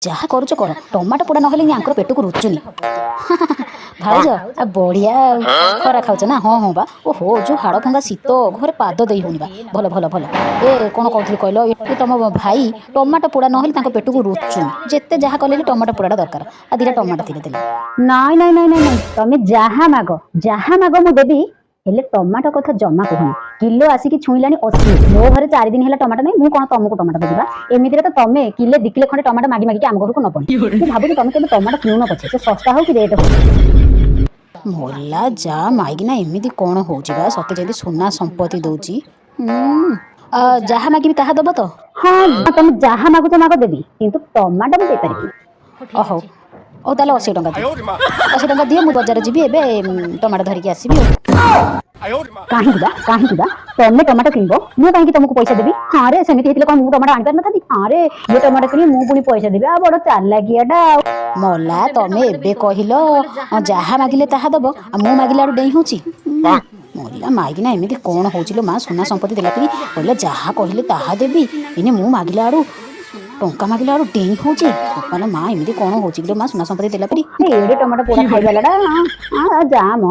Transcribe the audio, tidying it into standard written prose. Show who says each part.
Speaker 1: ଯାହା କରୁଛ କର, ଟମାଟୋ ପୋଡ଼ା ନହେଲେ ଆଙ୍କର ପେଟକୁ ରୁଚୁନି। ଭାଉଜ ବଢ଼ିଆ ଖରା ଖାଉଛ ନା? ହଁ ହଁ ବା। ଓହୋ ଯୋଉ ହାଡ଼ ଭଙ୍ଗା ଶୀତ, ଘରେ ପାଦ ଦେଇ ହେଉନି ବା। ଭଲ ଭଲ ଭଲ। ଏ କ'ଣ କହୁଥିଲି କହିଲ, ଏ ତମ ଭାଇ ଟମାଟୋ ପୋଡ଼ା ନହେଲେ ତାଙ୍କ ପେଟକୁ ରୁଚୁନି। ଯେତେ ଯାହା କଲେ ବି ଟମାଟୋ ପୋଡ଼ାଟା ଦରକାର। ଆଉ ଦୁଇଟା ଟମାଟୋ ଥିଲେ ଦେଲେ।
Speaker 2: ନାଇଁ ନାଇଁ ନାଇଁ ନାଇଁ ନାଇଁ, ତମେ ଯାହା ମାଗ ମୁଁ ଦେବି, ହେଲେ ଟମାଟୋ କଥା ଜମା କୁହନି। କିଲୋ ଆସିକି ଛୁଇଁଲାଣି 80। ମୋ ଘରେ 4 ଦିନ ହେଲା ଟମାଟୋ ନାହିଁ, ମୁଁ କ'ଣ ତମକୁ ଟମାଟୋ ଦେବା? ଏମିତିରେ ତ ତମେ କିଲେ 2 କିଲୋ ଖଣ୍ଡେ ଟମାଟୋ ମାଗି ମାଗିକି ଆମ ଘରକୁ ନବନି। ମୁଁ ଭାବୁଛି ତମେ କେବେ ଟମାଟୋ କିଣୁନ ପଛେ, ସେ ଶସ୍ତା ହଉ କି ରେଟ୍ ହଉ।
Speaker 1: ମଲା ଯା ମାଇକିନା ଏମିତି କ'ଣ ହେଉଛି ବା? ସତେ ଯେମିତି ସୁନା ସମ୍ପତ୍ତି ଦେଉଛି। ଯାହା ମାଗିବି ତାହା ଦେବ ତ?
Speaker 2: ହଁ ତମେ ଯାହା ମାଗୁଛ ମାଗ ଦେବି, କିନ୍ତୁ ଟମାଟୋ ମୁଁ ଦେଇପାରିବି।
Speaker 1: ହଉ ହଉ ତାହେଲେ 80 ଟଙ୍କା ଦିଅ। 80 ଟଙ୍କା ଦିଅ, ମୁଁ ବଜାର ଯିବି ଏବେ ଟମାଟୋ ଧରିକି ଆସିବି ଆଉ।
Speaker 2: କାହିଁକି ବା ତମେ ଟମାଟୋ କିଣିବ, ମୁଁ କାହିଁକି ତମକୁ ପଇସା ଦେବି? ହଁ ରେ, ସେମିତି ହେଇଥିଲେ କ'ଣ ମୁଁ ଟମାଟୋ ଆଣିପାରିନଥାନ୍ତି? ହଁ ରେ, ଇଏ ଟମାଟୋ କିଣି ମୁଁ ପୁଣି ପଇସା ଦେବି, ଆଉ ବଡ଼ ଚାଲାକିଆଟା ଆଉ।
Speaker 1: ମଲା ତମେ ଏବେ କହିଲ ଯାହା ମାଗିଲେ ତାହା ଦବ, ଆଉ ମୁଁ ମାଗିଲା ଆଡ଼ୁ ଡେଇଁ ହେଉଛି। ମଲା ମାଇକିନା ଏମିତି କ'ଣ ହେଉଛି ଲୋ ମା? ସୁନା ସମ୍ପତ୍ତି ଦେଲା ପରି କହିଲେ ଯାହା କହିଲେ ତାହା ଦେବି, ଏନେ ମୁଁ ମାଗିଲା ଆଡ଼ୁ ଟଙ୍କା ମାଗିଲା ଆଡ଼ୁ ଡେଇଁ ହେଉଛି। ବୋପାଲୋ ମା, ଏମିତି କ'ଣ ହେଉଛି ଲୋ ମା ସୁନା ସମ୍ପତ୍ତି ଦେଲା ପରି?
Speaker 2: ଏଡ଼େ ଟମାଟୋ ପୋଡ଼ା ଖାଇବାଲାଟା, ଯା ମ।